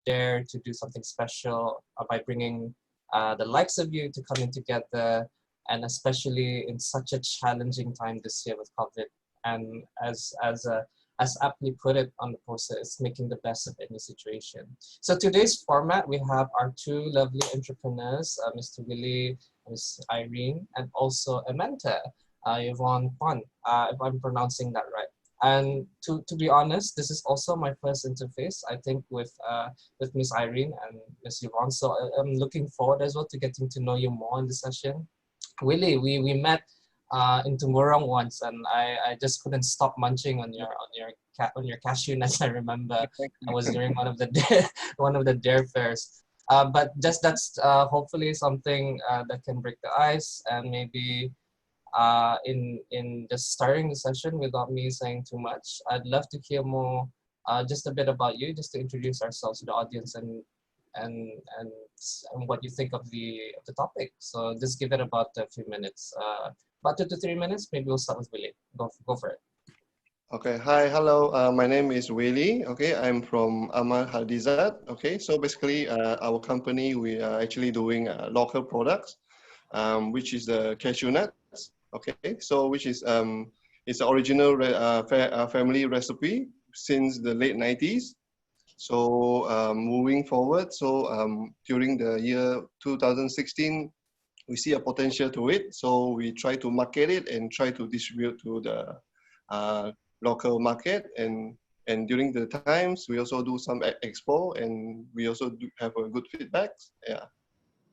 dare to do something special by bringing the likes of you to come in together, and especially in such a challenging time this year with COVID. And as aptly put it on the poster, it's making the best of any situation. So today's format, we have our two lovely entrepreneurs, Mr. Waliy and Ms. Irene, and also a mentor, Yvonne Pon, if I'm pronouncing that right. And to be honest, this is also my first interface, I think, with Ms. Irene and Ms. Yvonne. So I'm looking forward as well to getting to know you more in this session. Waliy, we met in Tumurong once, and I just couldn't stop munching on your cashew nuts. I remember I was during one of the dare fairs. But that's hopefully something that can break the ice, and maybe in just starting the session without me saying too much, I'd love to hear more, just a bit about you, just to introduce ourselves to the audience and what you think of the topic. So just give it about a few minutes, about 2 to 3 minutes. Maybe we'll start with Waliy. Go for it. Okay, hi, hello. My name is Waliy. Okay, I'm from Amal Hadizat. Okay, so basically, our company, we are actually doing local products, which is the cashew nuts. Okay, so which is it's the original family recipe since the late 90s. So moving forward, so during the year 2016, we see a potential to it. So we try to market it and try to distribute to the local market. And during the times, we also do some expo, and we also do have a good feedback. Yeah.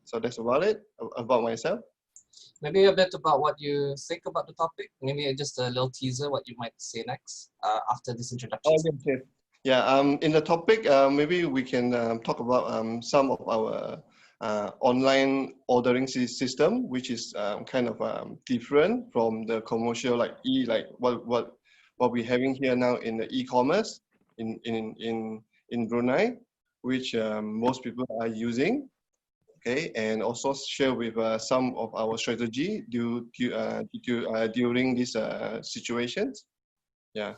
So that's about it, about myself. Maybe a bit about what you think about the topic. Maybe just a little teaser what you might say next after this introduction. Oh, yes. Yeah, in the topic, maybe we can talk about some of our online ordering system, which is kind of different from the commercial, like what we're having here now in the e-commerce in Brunei, which most people are using. Okay, and also share with some of our strategy during these situations. Yeah.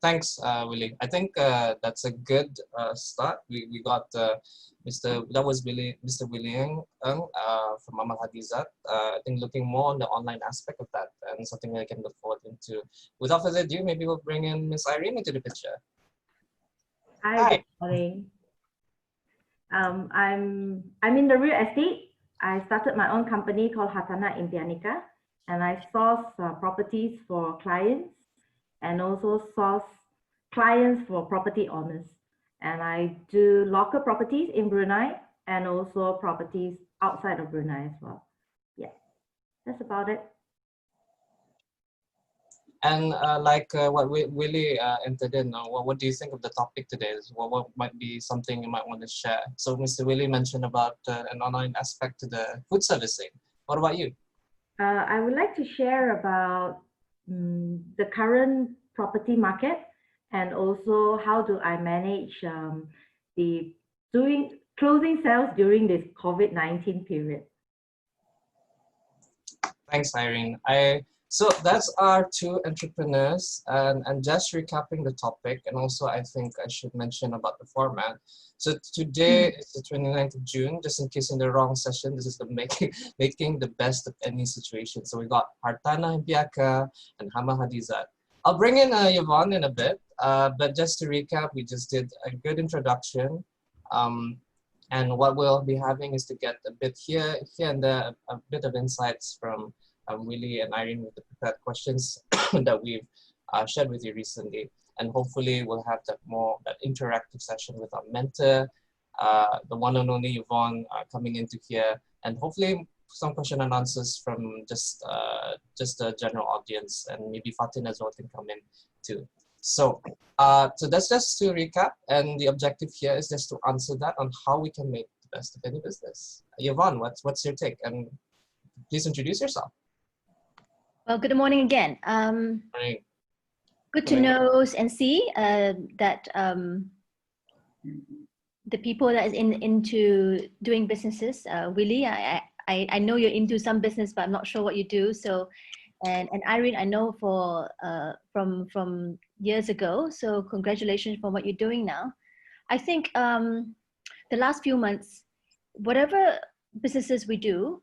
Thanks, Waliy. I think that's a good start. We got Mr. Waliy Ng from Amal Hadizat. I think looking more on the online aspect of that, and something I can look forward into. Without further ado, maybe we'll bring in Ms. Irene into the picture. Hi. Good morning. I'm in the real estate. I started my own company called Hartanah Impianika, and I source properties for clients, and also source clients for property owners. And I do local properties in Brunei and also properties outside of Brunei as well. Yeah, that's about it. And like what Waliy entered in, what do you think of the topic today? What might be something you might want to share? So Mr. Waliy mentioned about an online aspect to the food servicing. What about you? I would like to share about the current property market, and also how do I manage the closing sales during this COVID-19 period. Thanks, Irene. So that's our two entrepreneurs, and just recapping the topic, and also I think I should mention about the format. So today is the 29th of June, just in case in the wrong session, this is the making the best of any situation. So we got Hartanah Impianika and Amal Hadizat. I'll bring in Yvonne in a bit, but just to recap, we just did a good introduction. And what we'll be having is to get a bit here and there, a bit of insights from Waliy and Irene with the prepared questions that we've shared with you recently. And hopefully we'll have that interactive session with our mentor, the one and only Yvonne coming into here, and hopefully some question and answers from just the general audience, and maybe Fatin as well can come in too. So that's just to recap, and the objective here is just to answer that on how we can make the best of any business. Yvonne, what's your take? And please introduce yourself. Well, good morning again. Morning. Good to know and see that the people that is into doing businesses. Waliy, I know you're into some business, but I'm not sure what you do. So, and Irene, I know from years ago. So congratulations for what you're doing now. I think the last few months, whatever businesses we do,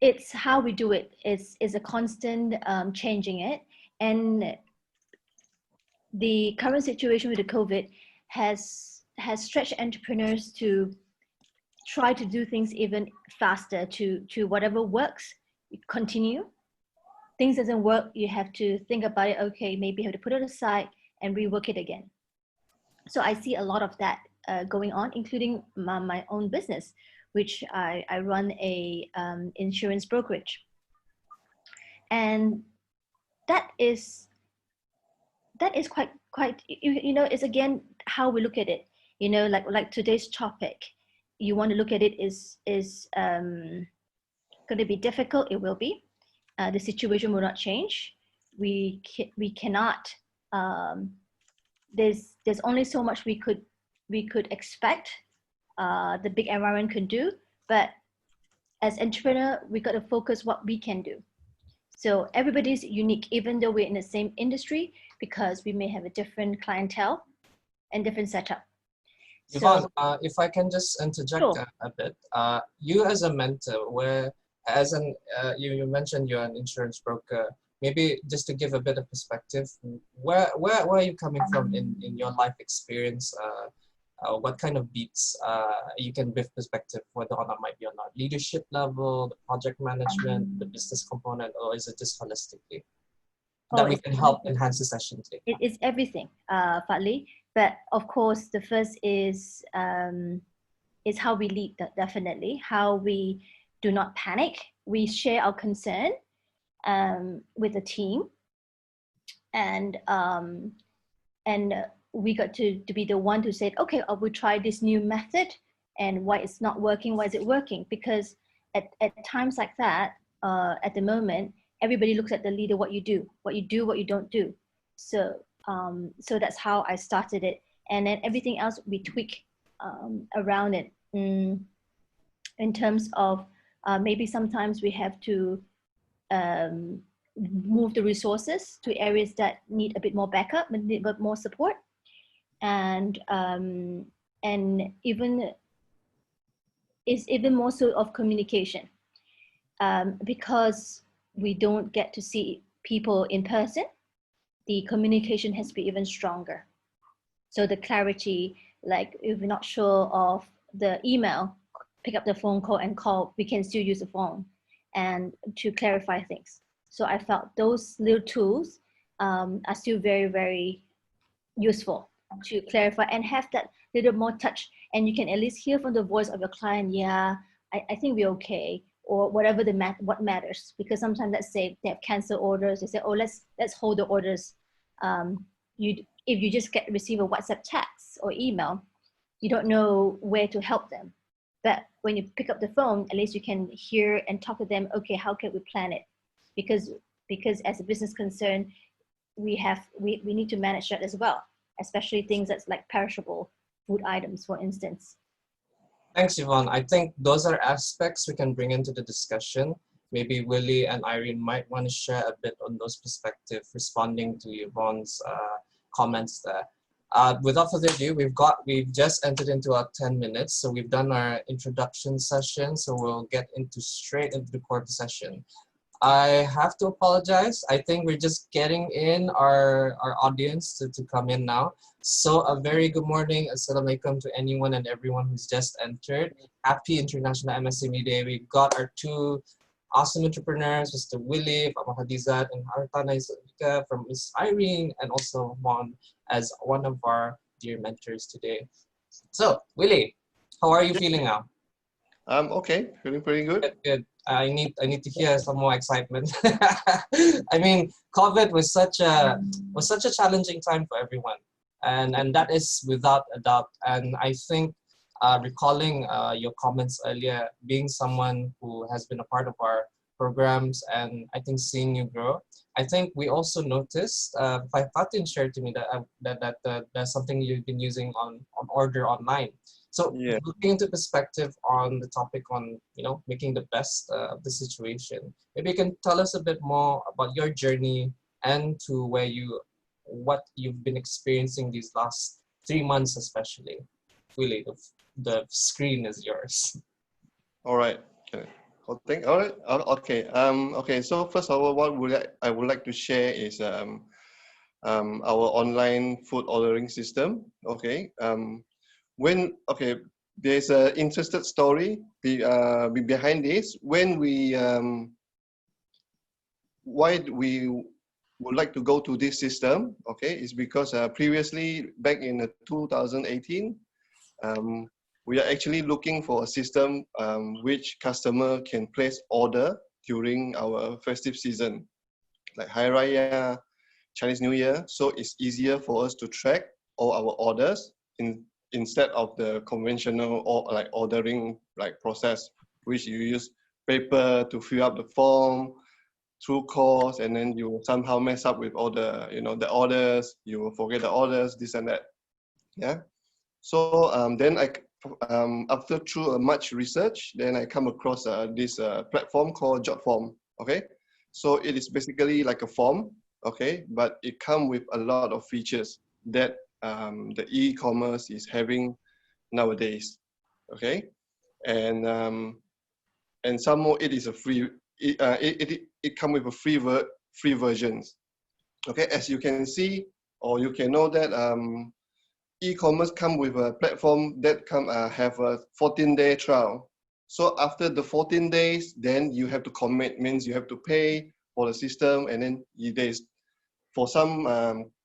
it's how we do it is a constant changing it. And the current situation with the COVID has stretched entrepreneurs to try to do things even faster, to whatever works, continue. Things doesn't work, you have to think about it. Okay, maybe you have to put it aside and rework it again. So I see a lot of that going on, including my own business, which I run a insurance brokerage. And that is quite you know, it's again how we look at it, you know, like today's topic. You want to look at it is going to be difficult. It will be. The situation will not change. We cannot. There's only so much we could expect. The big environment can do, but as entrepreneur, we got to focus what we can do. So everybody's unique, even though we're in the same industry, because we may have a different clientele and different setup. Yvonne, if I can just interject Sure. a bit, you as a mentor, you mentioned you're an insurance broker. Maybe just to give a bit of perspective, where are you coming from in your life experience? What kind of beats you can give perspective, whether or not might be on a leadership level, the project management, the business component, or is it just holistically that we can help enhance the session today? It's everything, Waliy. But of course, the first is how we lead. Definitely, how we do not panic. We share our concern with the team, and we got to be the one to say, okay, I will try this new method, and why it's not working, why is it working? Because at times like that, at the moment, everybody looks at the leader, what you do, what you don't do. So that's how I started it. And then everything else we tweak around it. In terms of maybe sometimes we have to move the resources to areas that need a bit more backup, a bit more support. And even it's even more so of communication, because we don't get to see people in person. The communication has to be even stronger. So the clarity, like if we're not sure of the email, pick up the phone call and call. We can still use the phone and to clarify things. So I felt those little tools are still very, very useful to clarify and have that little more touch, and you can at least hear from the voice of your client, yeah, I think we're okay, or whatever what matters. Because sometimes, let's say they have cancel orders, they say, oh, let's hold the orders. If you just receive a WhatsApp text or email, you don't know where to help them. But when you pick up the phone, at least you can hear and talk to them. Okay, how can we plan it? Because as a business concern, we need to manage that as well, especially things that's like perishable food items, for instance. Thanks, Yvonne. I think those are aspects we can bring into the discussion. Maybe Waliy and Irene might want to share a bit on those perspectives, responding to Yvonne's comments there. Without further ado, we've just entered into our 10 minutes. So we've done our introduction session. So we'll get straight into the core session. I have to apologize. I think we're just getting in our audience to come in now. So a very good morning. Assalamualaikum to anyone and everyone who's just entered. Happy International MSME Day. We've got our two awesome entrepreneurs, Mr. Waliy from Amal Hadizat and Hartanah Impianika from Miss Irene, and also Juan as one of our dear mentors today. So Waliy, how are you feeling now? Okay, feeling pretty good. Good. I need to hear some more excitement. I mean, COVID was such a challenging time for everyone, and that is without a doubt. And I think, recalling your comments earlier, being someone who has been a part of our programs, and I think seeing you grow, I think we also noticed. Fatin shared to me that there's something you've been using on order online. So Yeah. looking into perspective on the topic on, making the best of the situation, maybe you can tell us a bit more about your journey and to what you've been experiencing these last 3 months especially. Really, the screen is yours. All right. Okay. All right. Okay. Okay. So first of all, what I would like to share is our online food ordering system. Okay. Okay, there's an interested story behind this. Why we would like to go to this system? Okay, is because previously back in 2018. We are actually looking for a system which customer can place order during our festive season, like Hari Raya, Chinese New Year. So it's easier for us to track all our orders instead of the conventional or like ordering like process, which you use paper to fill up the form, through calls, and then you somehow mess up with all the the orders. You will forget the orders, this and that. Yeah. So then after through much research, then I come across this platform called JotForm. Okay, so it is basically like a form. Okay, but it comes with a lot of features that the e-commerce is having nowadays. Okay, and some more. It is a free. It comes with a free versions. Okay, as you can see, or you can know that e-commerce come with a platform that have a 14-day trial. So after the 14 days, then you have to commit, means you have to pay for the system, and then for some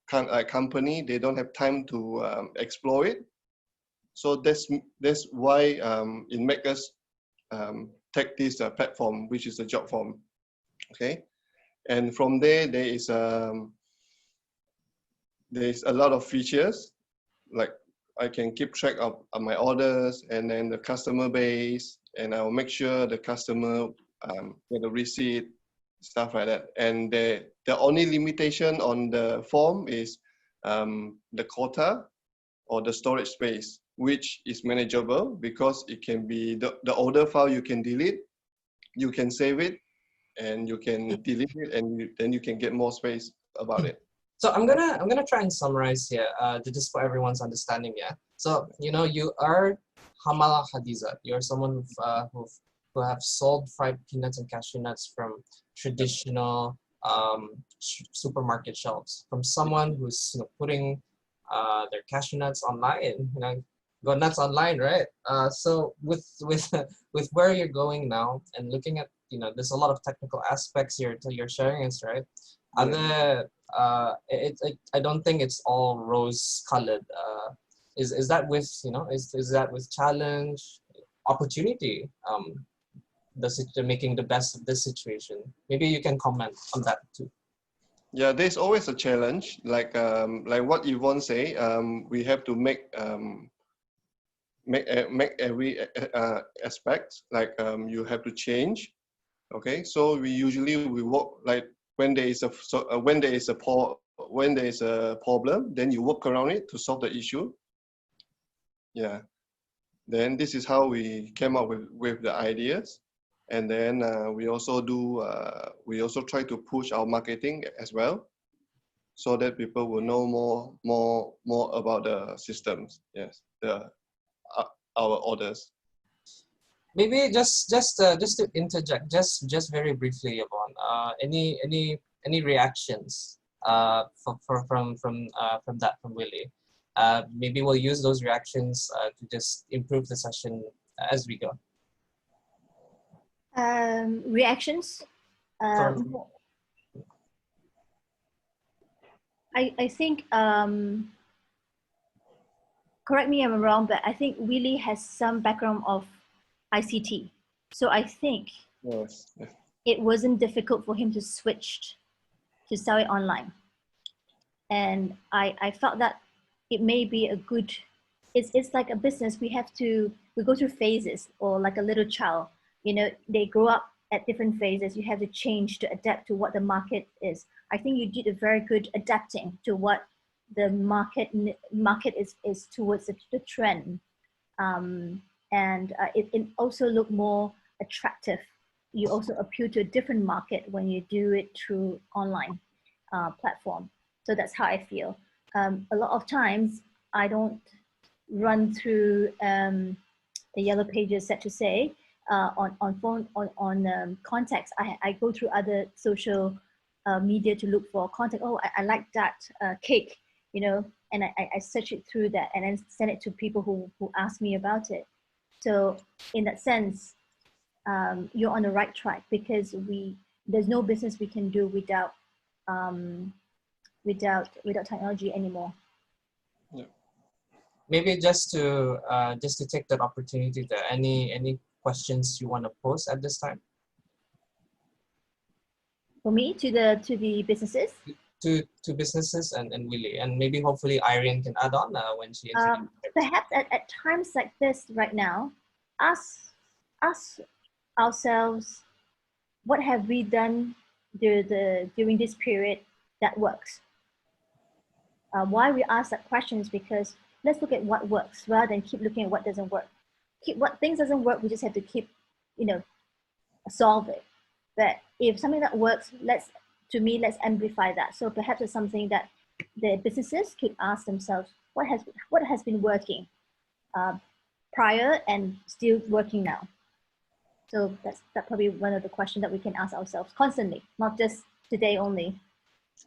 company, they don't have time to explore it. So that's why it make us take this platform, which is a JotForm. Okay, and from there there's a lot of features. Like I can keep track of my orders and then the customer base, and I'll make sure the customer get a receipt, stuff like that. And the only limitation on the form is the quota or the storage space, which is manageable because it can be the order file you can delete, you can save it, and you can delete it, and then you can get more space about it. So I'm gonna try and summarize here, just for everyone's understanding. Yeah. So you are Amal Hadizat. You're someone who have sold fried peanuts and cashew nuts from traditional supermarket shelves. From someone who's putting their cashew nuts online. Go nuts online, right? So with with where you're going now and looking at there's a lot of technical aspects here to you're sharing us, right? I don't think it's all rose colored. Is that with is that with challenge, opportunity, making the best of this situation? Maybe you can comment on that too. Yeah, there's always a challenge. Like what Yvonne say, we have to make every aspect. Like you have to change. Okay, so we work like when there is a problem, then you work around it to solve the issue. Yeah, then this is how we came up with the ideas, and then we also try to push our marketing as well, so that people will know more about the systems. Yes, our orders. Maybe just to interject, just very briefly, Yvonne. Any reactions from Waliy? Maybe we'll use those reactions to just improve the session as we go. Reactions. I think. Correct me if I'm wrong, but I think Waliy has some background of ICT. So I think yes. It wasn't difficult for him to switch to sell it online. And I felt that it may be a good, it's like a business. We go through phases, or like a little child, they grow up at different phases. You have to change to adapt to what the market is. I think you did a very good adapting to what the market is towards the trend. And it also looked more attractive. You also appeal to a different market when you do it through online platform. So that's how I feel. A lot of times I don't run through the yellow pages, set to say, on contacts. I go through other social media to look for contact. Oh, I like that cake, you know, and I search it through that and then send it to people who ask me about it. So in that sense, you're on the right track, because there's no business we can do without technology anymore. Yeah. Maybe just to take that opportunity, there any questions you want to pose at this time? For me, to the businesses? To businesses and Waliy, and maybe hopefully Irene can add on when she introduces. Perhaps at times like this right now, ask ourselves, what have we done during this period that works? Why we ask that question is because let's look at what works rather than keep looking at what doesn't work. What things doesn't work, we just have to keep, solve it. But if something that works, let's amplify that. So perhaps it's something that the businesses could ask themselves, what has been working prior and still working now. So that's probably one of the questions that we can ask ourselves constantly, not just today only.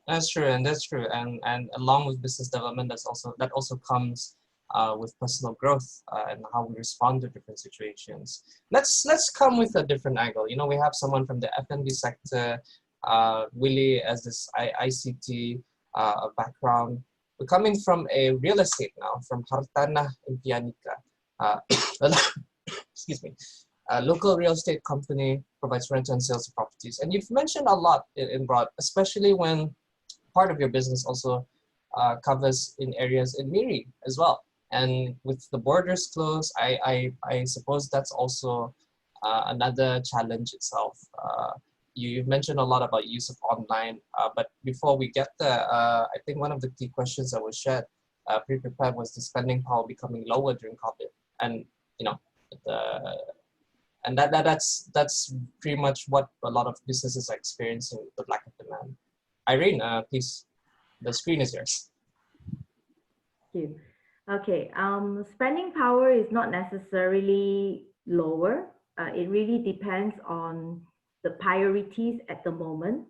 That's true, and along with business development, that also comes with personal growth and how we respond to different situations. Let's come with a different angle. You know, we have someone from the F&B sector, Waliy as this ICT background. We're coming from a real estate now, from Hartanah Impianika. Excuse me. A local real estate company provides rental and sales of properties. And you've mentioned a lot in broad, especially when part of your business also covers in areas in Miri as well. And with the borders closed, I suppose that's also another challenge itself. You've mentioned a lot about use of online, but before we get there, I think one of the key questions that was shared pre-prepared was the spending power becoming lower during COVID. And, and that's pretty much what a lot of businesses are experiencing, the lack of demand. Irene, please, the screen is yours. Thank you. Okay, spending power is not necessarily lower. It really depends on the priorities at the moment.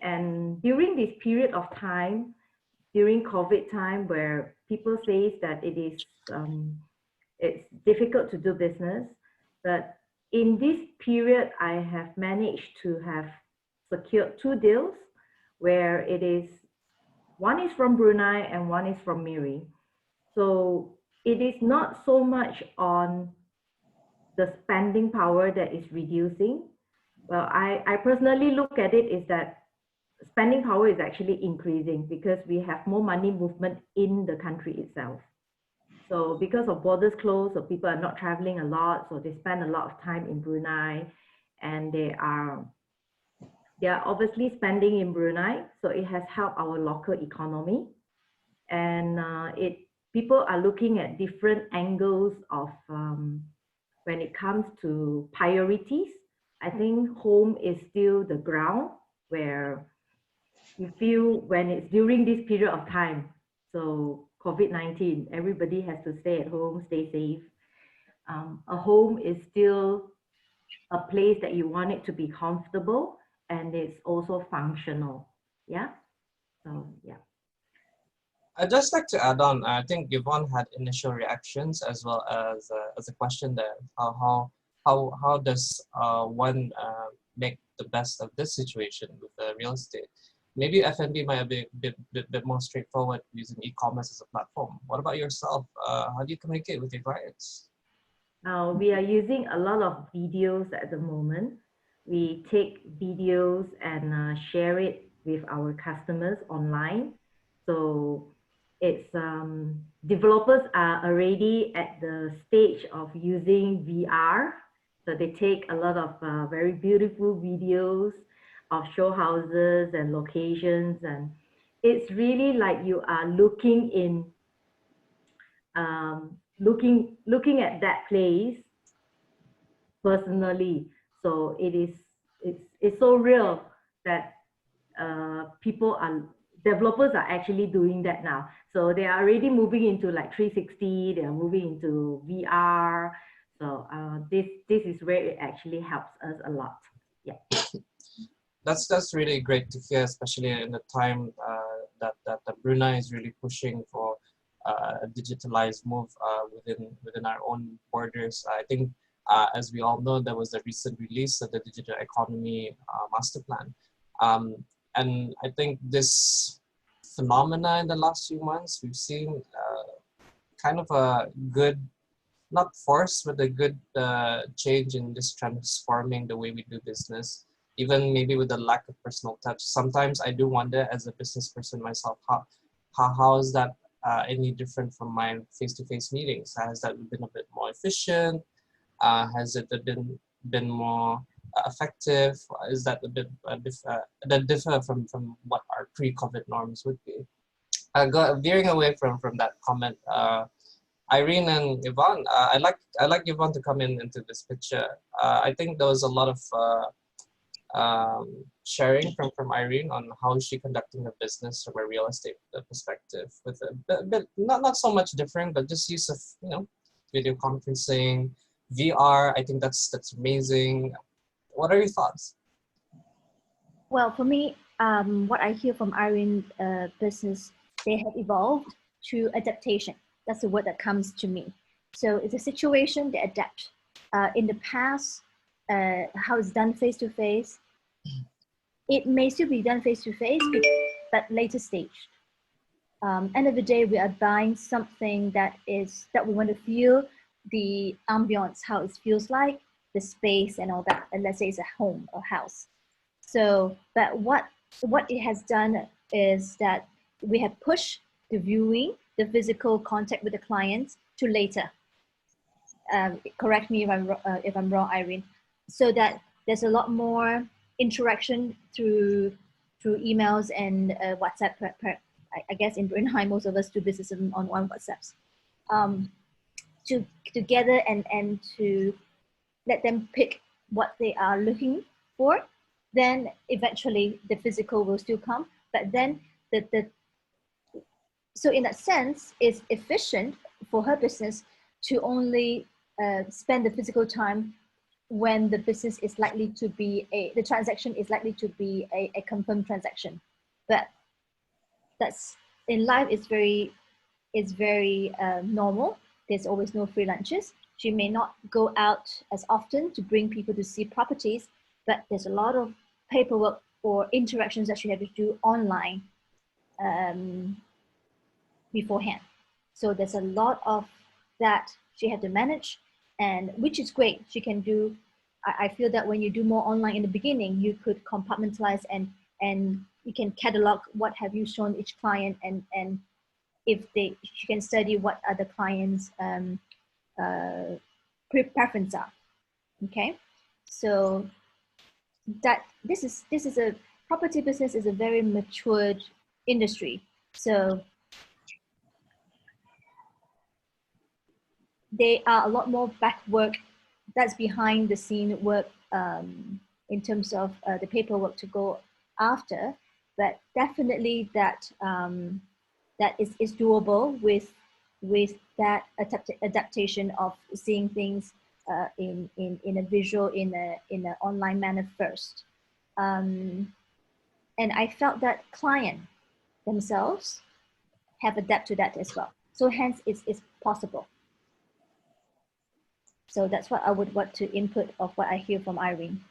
And during this period of time, during COVID time, where people say that it is it's difficult to do business, but in this period, I have managed to have secured 2 deals where it is, one is from Brunei and one is from Miri. So it is not so much on the spending power that is reducing. Well, I personally look at it is that spending power is actually increasing because we have more money movement in the country itself. So because of borders closed, so people are not traveling a lot, so they spend a lot of time in Brunei, and they are obviously spending in Brunei, so it has helped our local economy. And people are looking at different angles of when it comes to priorities. I think home is still the ground where you feel when it's during this period of time. So COVID-19, everybody has to stay at home, stay safe. A home is still a place that you want it to be comfortable, and it's also functional. Yeah. So yeah. I'd just like to add on. I think Yvonne had initial reactions as well as a question there. How does one make the best of this situation with real estate? Maybe F&B might be a bit more straightforward using e-commerce as a platform. What about yourself? How do you communicate with your clients? We are using a lot of videos at the moment. We take videos and share it with our customers online. So it's developers are already at the stage of using VR. So they take a lot of very beautiful videos of show houses and locations, and it's really like you are looking in looking at that place personally. So it's so real that people are developers are actually doing that now. So they are already moving into like 360, they are moving into VR. So this is where it actually helps us a lot. Yeah. That's really great to hear, especially in the time that Brunei is really pushing for a digitalized move within our own borders. I think, as we all know, there was a recent release of the Digital Economy Master Plan. And I think this phenomena in the last few months, we've seen kind of a good, not force, but a good change in just transforming the way we do business, even maybe with the lack of personal touch. Sometimes I do wonder, as a business person myself, how is that any different from my face-to-face meetings? Has that been a bit more efficient? Has it been more effective? Is that a bit that differ from what our pre-COVID norms would be? Veering away from that comment, Irene and Yvonne, I'd like Yvonne to come into this picture. I think there was a lot of sharing from Irene on how is she conducting her business from a real estate perspective, with a bit not so much different, but just use of video conferencing, VR. I think that's amazing. What are your thoughts? Well, for me, what I hear from Irene's business, they have evolved to adaptation. That's the word that comes to me. So it's a situation, they adapt. In the past, how it's done face-to-face, it may still be done face-to-face, but later stage. End of the day, we are buying something that we want to feel the ambience, how it feels like, the space and all that. And let's say it's a home or house. So, but what it has done is that we have pushed the viewing, the physical contact with the clients to later. Correct me if I'm wrong, Irene. So that there's a lot more interaction through emails and WhatsApp. I guess in Brunei, most of us do business on WhatsApps. Together and to let them pick what they are looking for. Then eventually the physical will still come. But then so in that sense, it's efficient for her business to only spend the physical time when the business is likely to be the transaction is likely to be a confirmed transaction. But that's in life is very normal. There's always no free lunches. She may not go out as often to bring people to see properties, but there's a lot of paperwork or interactions that she had to do online beforehand. So there's a lot of that she had to manage, and which is great. She can do, I feel that when you do more online in the beginning, you could compartmentalize and you can catalog what have you shown each client, and if she can study what are the clients' preference are. Okay, so that this is a property business is a very matured industry. So there are a lot more back work that's behind the scene work in terms of the paperwork to go after, but definitely that that is doable with that adaptation of seeing things in a visual, in an online manner first. And I felt that client themselves have adapted to that as well. So hence it's possible. So that's what I would want to input of what I hear from Irene.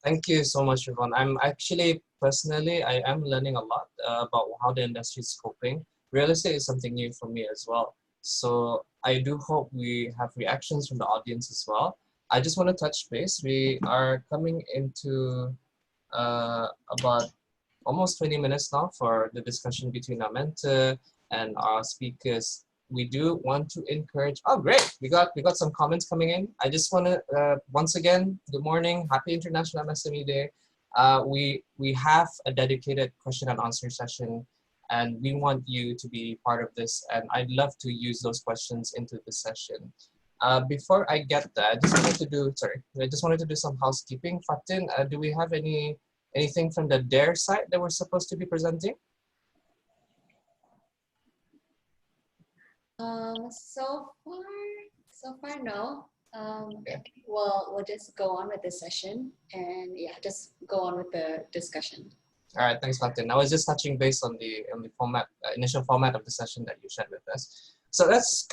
Thank you so much, Yvonne. I'm actually, personally, I am learning a lot about how the industry is coping. Real estate is something new for me as well. So I do hope we have reactions from the audience as well. I just want to touch base. We are coming into about almost 20 minutes now for the discussion between our mentor and our speakers. We do want to encourage, oh great, we got some comments coming in. I just want to, once again, good morning, happy International MSME Day. We have a dedicated question and answer session, and we want you to be part of this, and I'd love to use those questions into the session. Before I get that, I just wanted to do some housekeeping. Fatin, do we have anything from the DARE site that we're supposed to be presenting? So far, no. We'll just go on with the session and yeah, just go on with the discussion. All right, thanks, Martin. I was just touching base on the format, initial format of the session that you shared with us. So that's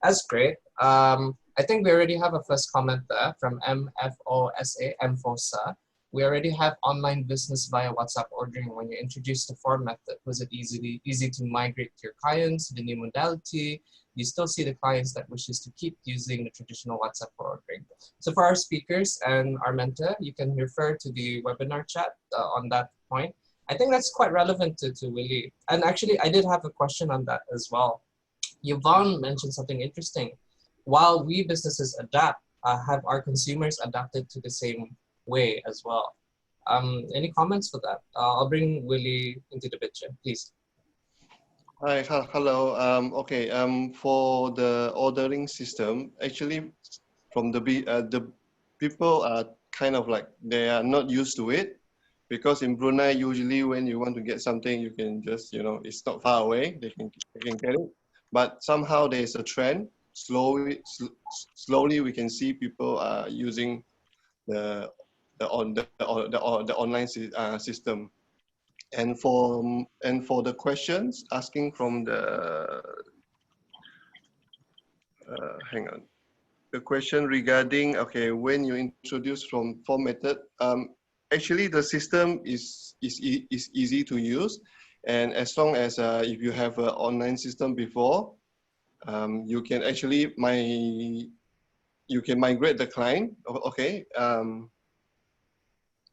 that's great. I think we already have a first comment there from MFOSA, MFOSA. We already have online business via WhatsApp ordering. When you introduce the form method, was it easy to migrate your clients to the new modality? You still see the clients that wishes to keep using the traditional WhatsApp for ordering. So for our speakers and our mentor, you can refer to the webinar chat on that point. I think that's quite relevant to Waliy. And actually, I did have a question on that as well. Yvonne mentioned something interesting. While we businesses adapt, have our consumers adapted to the same way as well? Any comments for that? I'll bring Waliy into the picture, please. Hi, hello. Okay. For the ordering system, actually, from the people are kind of like they are not used to it, because in Brunei, usually when you want to get something, you can just it's not far away. They can get it. But somehow there is a trend. Slowly we can see people are using the online system. And for the questions asking from the hang on, the question regarding when you introduce from form method, actually the system is easy to use, and as long as if you have an online system before, you can actually migrate the client.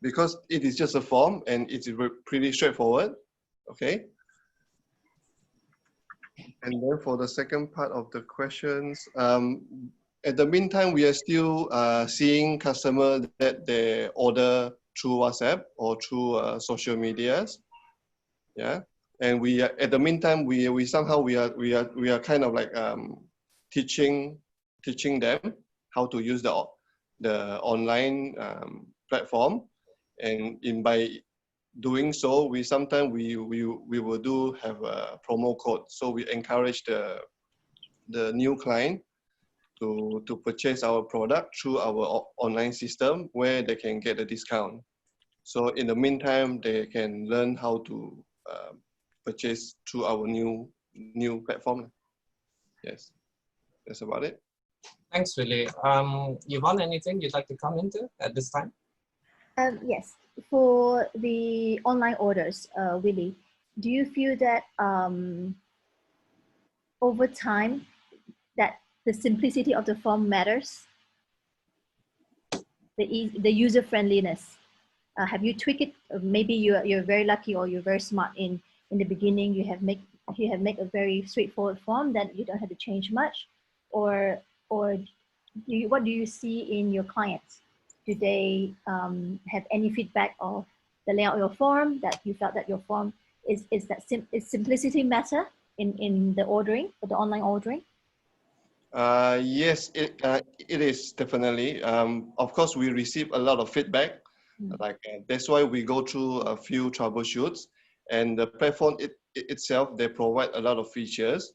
Because it is just a form and it's pretty straightforward, okay? And then for the second part of the questions, at the meantime, we are still seeing customers that they order through WhatsApp or through social medias, yeah. And we are, at the meantime, we are kind of like teaching them how to use the online platform. And by doing so, we sometimes will do have a promo code. So we encourage the new client to purchase our product through our online system, where they can get a discount. So in the meantime, they can learn how to purchase through our new platform. Yes, that's about it. Thanks, Waliy. Yvonne, anything you'd like to come into at this time? Yes, for the online orders, Waliy, do you feel that over time that the simplicity of the form matters? The user friendliness. Have you tweaked it? Maybe you're very lucky, or you're very smart in the beginning. You have made a very straightforward form that you don't have to change much, or what do you see in your clients? Do they have any feedback of the layout of your form, that you felt that your form is simplicity matter in the ordering, for the online ordering? Yes, it is definitely. Of course, we receive a lot of feedback. That's why we go through a few troubleshoots, and the platform itself, they provide a lot of features.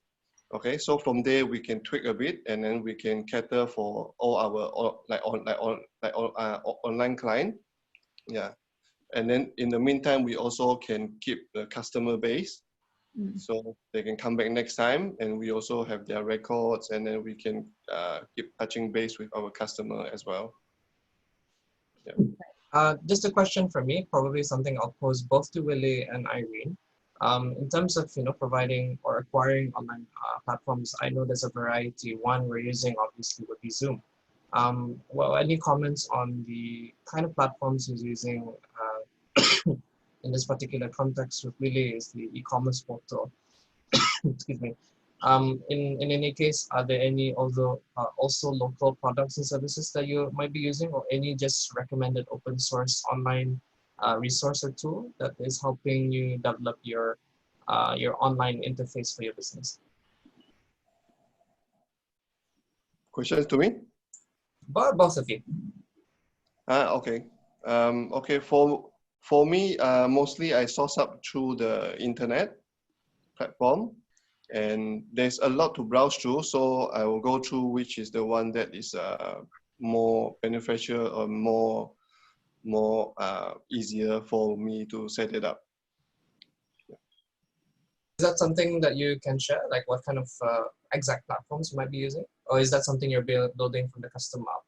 Okay, so from there we can tweak a bit, and then we can cater for all our online client. Yeah, and then in the meantime, we also can keep the customer base, so they can come back next time, and we also have their records, and then we can keep touching base with our customer as well. Yeah. Just a question from me, probably something I'll pose both to Waliy and Irene. In terms of providing or acquiring online platforms, I know there's a variety. One we're using obviously would be Zoom. Well, any comments on the kind of platforms you're using in this particular context with Waliy is the e-commerce portal. Excuse me. In any case, are there any also local products and services that you might be using, or any just recommended open source online resource or tool that is helping you develop your online interface for your business? Questions to me? Both of you. Okay. Okay. For me, mostly I source up through the internet platform. and there's a lot to browse through. So I will go through which is the one that is more beneficial or more easier for me to set it up. Is that something that you can share? Like what kind of exact platforms you might be using? Or is that something you're building from the custom up?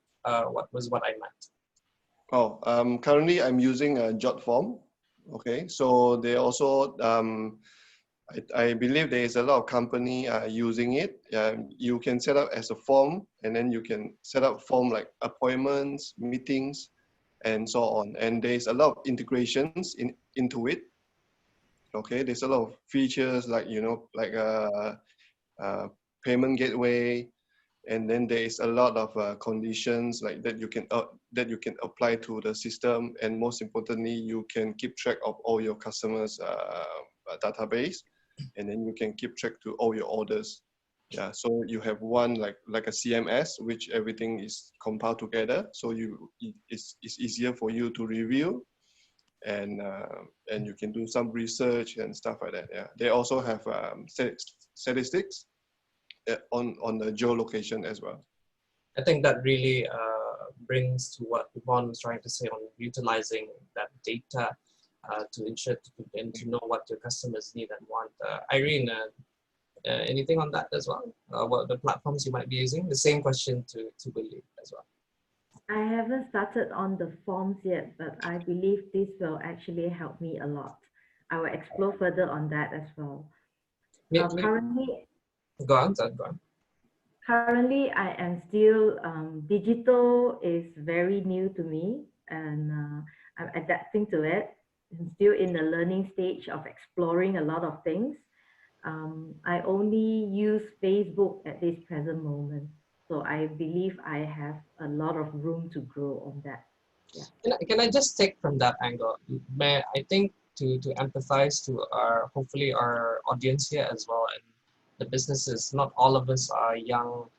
What I meant? Oh, currently I'm using a Jotform. Okay, so they also, I believe there is a lot of company using it. You can set up as a form, and then you can set up form like appointments, meetings, and so on. And there's a lot of integrations into it. Okay, there's a lot of features like, you know, like payment gateway, and then there is a lot of conditions like that you can apply to the system, and most importantly, you can keep track of all your customers' database, and then you can keep track to all your orders. Yeah, so you have one like a CMS, which everything is compiled together, so it's easier for you to review, and you can do some research and stuff like that. Yeah, they also have statistics on the geolocation as well. I think that really brings to what Yvonne was trying to say on utilizing that data to ensure and to know what your customers need and want. Irene, anything on that as well? What the platforms you might be using? The same question to Waliy as well. I haven't started on the forms yet, but I believe this will actually help me a lot. I will explore further on that as well. Currently, go on. Currently, I am still, digital is very new to me, and I'm adapting to it. I'm still in the learning stage of exploring a lot of things. I only use Facebook at this present moment. So I believe I have a lot of room to grow on that. Yeah. Can I just take from that angle? I think to empathize to hopefully our audience here as well, and the businesses, not all of us are young,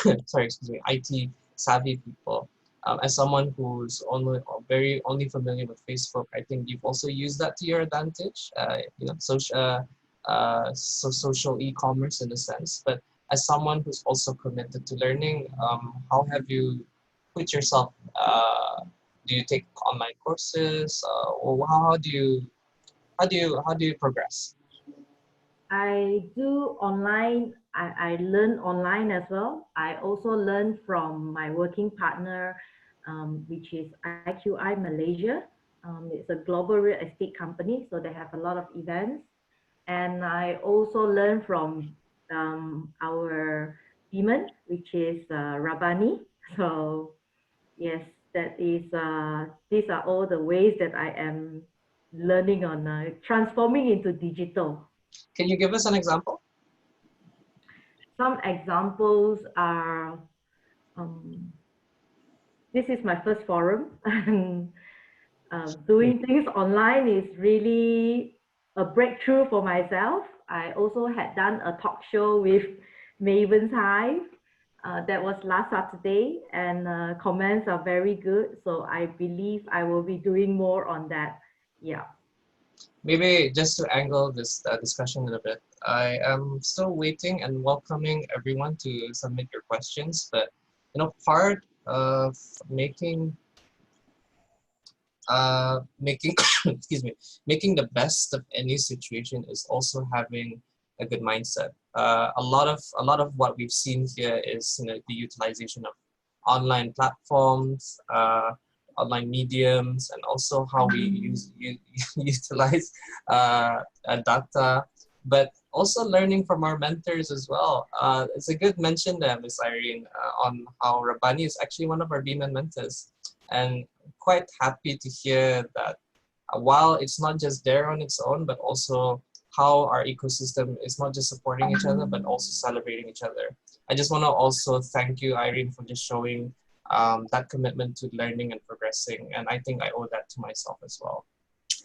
IT savvy people. As someone who's only familiar with Facebook, I think you've also used that to your advantage. Social e-commerce in a sense. But as someone who's also committed to learning, how have you put yourself? Do you take online courses, or how do you progress? I do online. I learn online as well. I also learn from my working partner, which is IQI Malaysia. It's a global real estate company, so they have a lot of events. And I also learn from our demon, which is Rabani. So yes, that is. These are all the ways that I am learning on transforming into digital. Can you give us an example? Some examples are, this is my first forum, and doing things online is really a breakthrough for myself. I also had done a talk show with Maven's Hive. That was last Saturday, and comments are very good. So I believe I will be doing more on that. Yeah. Maybe just to angle this discussion a little bit, I am still waiting and welcoming everyone to submit your questions. But part of making excuse me, making the best of any situation is also having a good mindset. A lot of what we've seen here is the utilization of online platforms, online mediums, and also how we utilize data, but also learning from our mentors as well. It's a good mention there, Ms. Irene, on how Rabani is actually one of our BMAN mentors, and quite happy to hear that while it's not just there on its own, but also how our ecosystem is not just supporting each other, but also celebrating each other. I just want to also thank you, Irene, for just showing that commitment to learning and progressing. And I think I owe that to myself as well.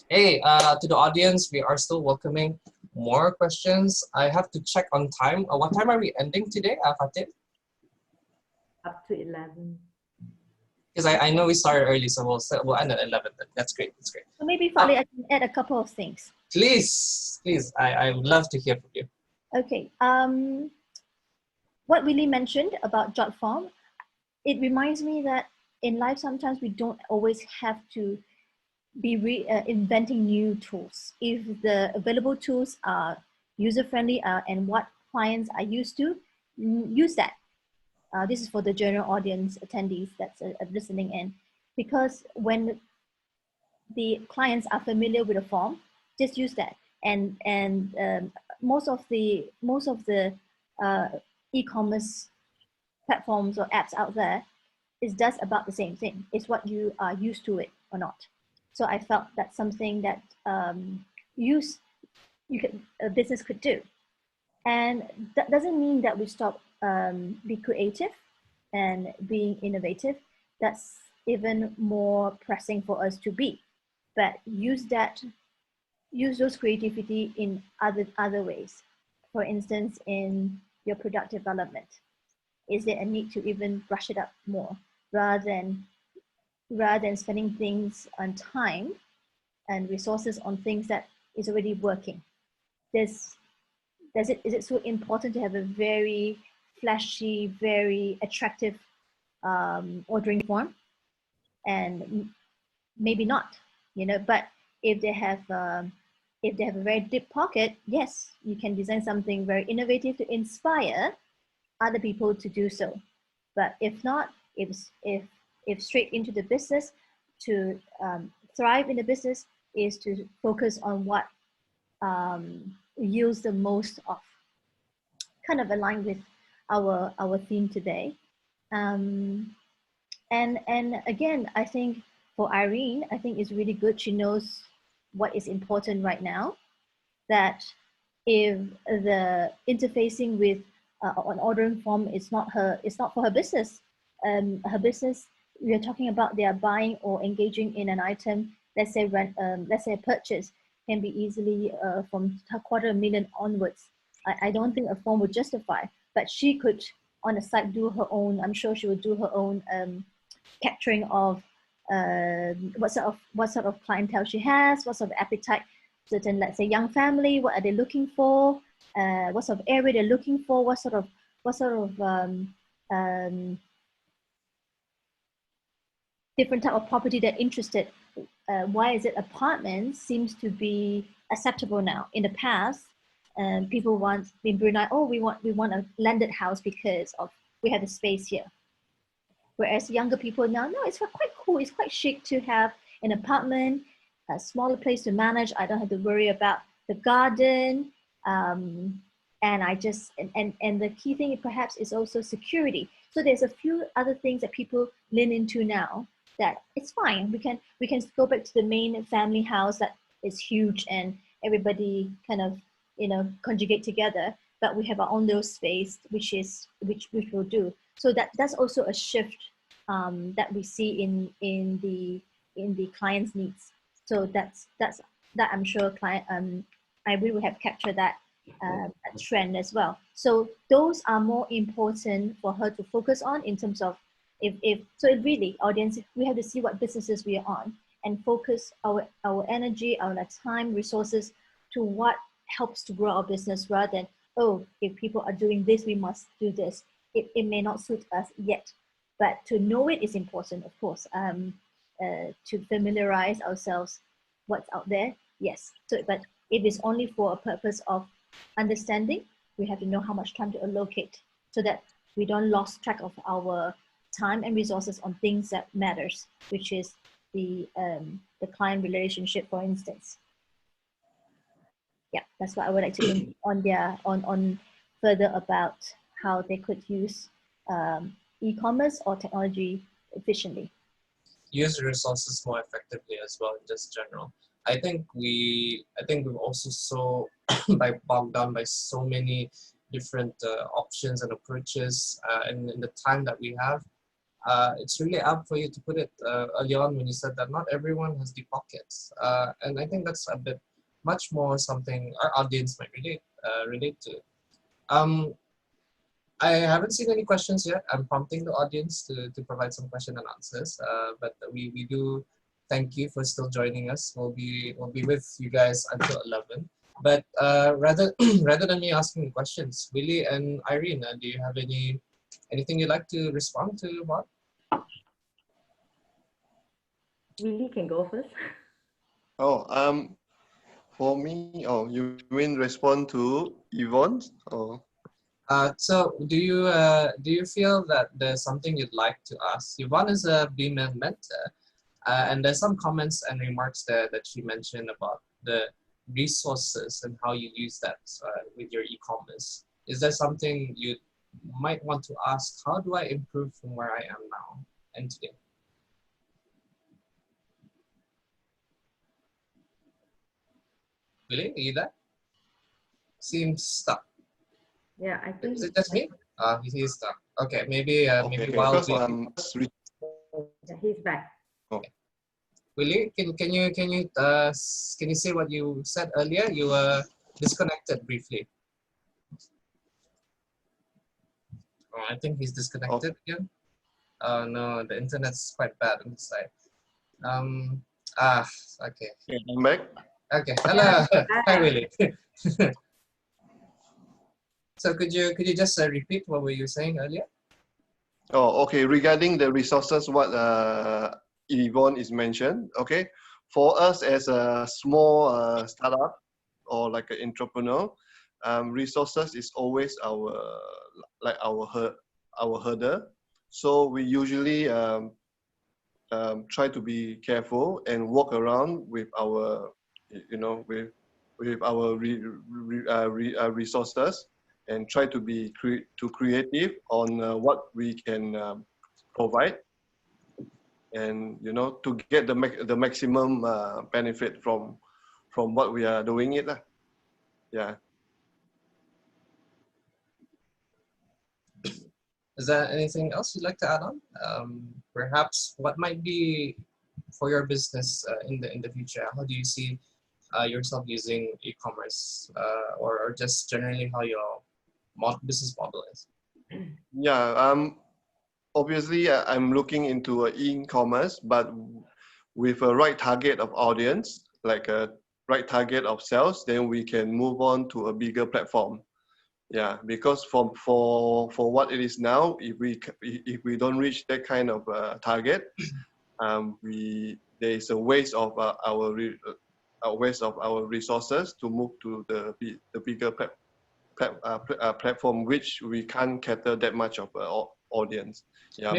Hey, to the audience, we are still welcoming more questions. I have to check on time. What time are we ending today, Fatin? Up to 11. Because I know we started early, so we'll end at 11. That's great. That's great. So maybe, Waliy, I can add a couple of things. Please. I would love to hear from you. Okay. What Willie mentioned about jot form, it reminds me that in life sometimes we don't always have to be inventing new tools. If the available tools are user-friendly and what clients are used to, use that. This is for the general audience attendees that's listening in, because when the clients are familiar with the form, just use that. And most of the e-commerce platforms or apps out there is does about the same thing. It's what you are used to it or not. So I felt that's something that a business could do. And that doesn't mean that we stop be creative and being innovative. That's even more pressing for us to be. But use those creativity in other ways. For instance, in your product development, is there a need to even brush it up more rather than spending things on time and resources on things that is already working? Is it so important to have a very flashy, very attractive ordering form? And maybe not, but if they have a very deep pocket, yes, you can design something very innovative to inspire other people to do so. But if not, if straight into the business, to thrive in the business is to focus on what yields the most of. Kind of aligned with our theme today. And again, I think for Irene, I think it's really good. She knows what is important right now. That if the interfacing with an ordering form is not for her business. Her business, we are talking about they are buying or engaging in an item. Let's say a purchase can be easily from $250,000 onwards. I don't think a form would justify, but she could on the side do her own. I'm sure she would do her own capturing of what sort of clientele she has, what sort of appetite certain, let's say, young family, what are they looking for, what sort of area they're looking for, what sort of different type of property they're interested. Why is it apartment seems to be acceptable now? In the past, people want in Brunei, oh, we want a landed house because of we have the space here. Whereas younger people now, no, it's quite cool. It's quite chic to have an apartment, a smaller place to manage. I don't have to worry about the garden. And the key thing perhaps is also security. So there's a few other things that people lean into now that it's fine. We can go back to the main family house that is huge and everybody kind of, conjugate together, but we have our own little space, which will do. So that's also a shift that we see in the client's needs. So that I'm sure I will have captured that trend as well. So those are more important for her to focus on in terms of it really, audience, we have to see what businesses we are on and focus our energy, our time, resources to what helps to grow our business rather than, oh, if people are doing this, we must do this. It may not suit us yet, but to know it is important, of course, to familiarize ourselves what's out there, yes. So, but if it's only for a purpose of understanding, we have to know how much time to allocate so that we don't lose track of our time and resources on things that matters, which is the client relationship, for instance. Yeah, that's what I would like to think on further about how they could use e-commerce or technology efficiently. Use the resources more effectively as well in just general. I think we've also so bogged down by so many different options and approaches and in the time that we have. It's really apt for you to put it early on when you said that not everyone has deep pockets. And I think that's a bit much more something our audience might relate to. I haven't seen any questions yet. I'm prompting the audience to provide some question and answers. But we do thank you for still joining us. We'll be with you guys until 11. But rather rather than me asking the questions, Willie and Irene, do you have anything you'd like to respond to about? Willy can go first. Oh, for me, oh, you mean respond to Yvonne? Oh, So do you feel that there's something you'd like to ask? Yvonne is a BMEN mentor, and there's some comments and remarks there that she mentioned about the resources and how you use that with your e-commerce. Is there something you might want to ask? How do I improve from where I am now and today? Really? Are you there? Seems stuck. Yeah, I think. Is it just me? He's stuck. Okay, maybe maybe okay. while Because we Yeah, he's back. Willie, can you say what you said earlier? You were disconnected briefly. Oh, I think he's disconnected again. Oh no, the internet's quite bad on this side. Okay. Okay, I'm back. Okay, hello. Yeah, Hi, Willie. So could you just repeat what were you saying earlier? Oh, okay. Regarding the resources, what Yvonne is mentioned, okay. For us as a small startup or like an entrepreneur, resources is always our hurdle. So we usually try to be careful and walk around with our, with our resources and try to be creative on what we can provide, and to get the maximum benefit from what we are doing it. Yeah. Is there anything else you'd like to add on? Perhaps what might be for your business in the future? How do you see yourself using e-commerce, or just generally how your business model is? Yeah. Obviously, I'm looking into e-commerce, but with a right target of audience, like a right target of sales, then we can move on to a bigger platform. Yeah, because for what it is now, if we don't reach that kind of target, there is a waste of a waste of our resources to move to the bigger platform, which we can't cater that much of audience. Yeah,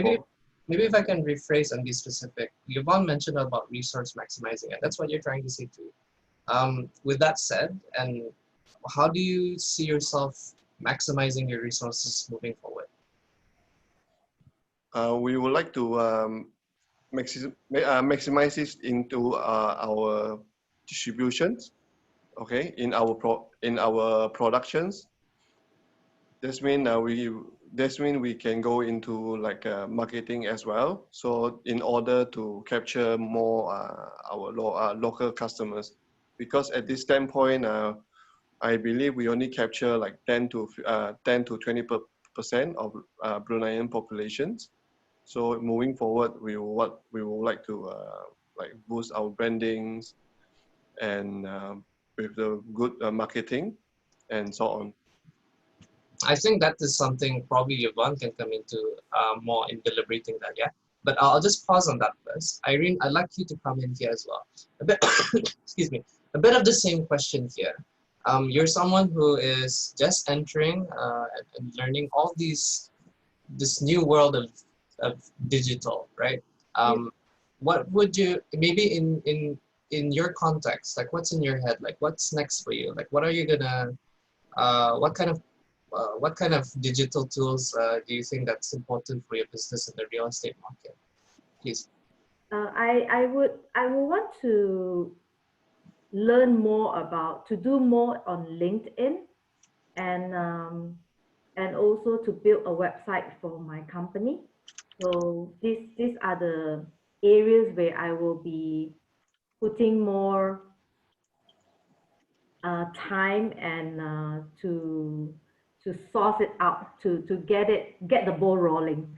Maybe if I can rephrase and be specific, Yvonne mentioned about resource maximizing, and that's what you're trying to say too. With that said, and how do you see yourself maximizing your resources moving forward? we would like to maximize this into our distributions, okay, in our productions. This mean we can go into like marketing as well. So in order to capture more our local customers, because at this standpoint, I believe we only capture like 10 to 20% of Bruneian populations. So moving forward, we would like to like boost our brandings and with the good marketing and so on. I think that is something probably Yvonne can come into more in deliberating that, yeah. But I'll just pause on that first. Irene, I'd like you to come in here as well. A bit, excuse me, a bit of the same question here. You're someone who is just entering and learning all this new world of digital, right? What would you, maybe in your context, like what's in your head, like what's next for you? Like what are you gonna, what kind of digital tools do you think that's important for your business in the real estate market? Please. I would want to learn more to do more on LinkedIn, and also to build a website for my company. So these are the areas where I will be putting more time and to source it out, to get the ball rolling.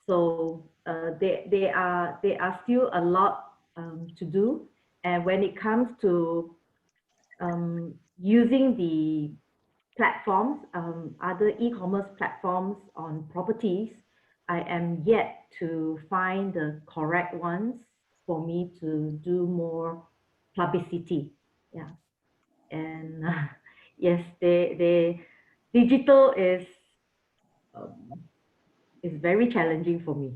So there are still a lot to do, and when it comes to using the platforms, other e-commerce platforms on properties, I am yet to find the correct ones for me to do more publicity. Yeah, and yes, they digital um, is very challenging for me.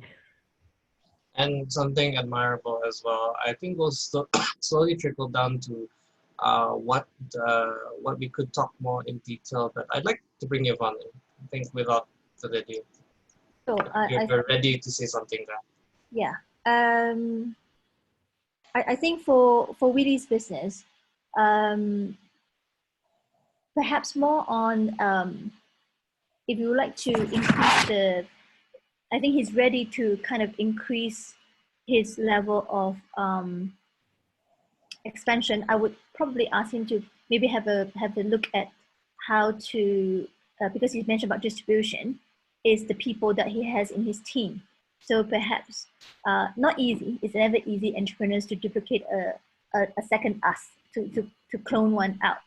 And something admirable as well. I think we'll slowly trickle down to what we could talk more in detail. But I'd like to bring you on. I think without further ado, So you're ready to say something there. yeah. I think for Willy's business, perhaps more on if you would like to increase the, I think he's ready to kind of increase his level of expansion. I would probably ask him to maybe have a look at how to because you mentioned about distribution, is the people that he has in his team. So perhaps not easy. It's never easy entrepreneurs to duplicate a second us, to clone one out.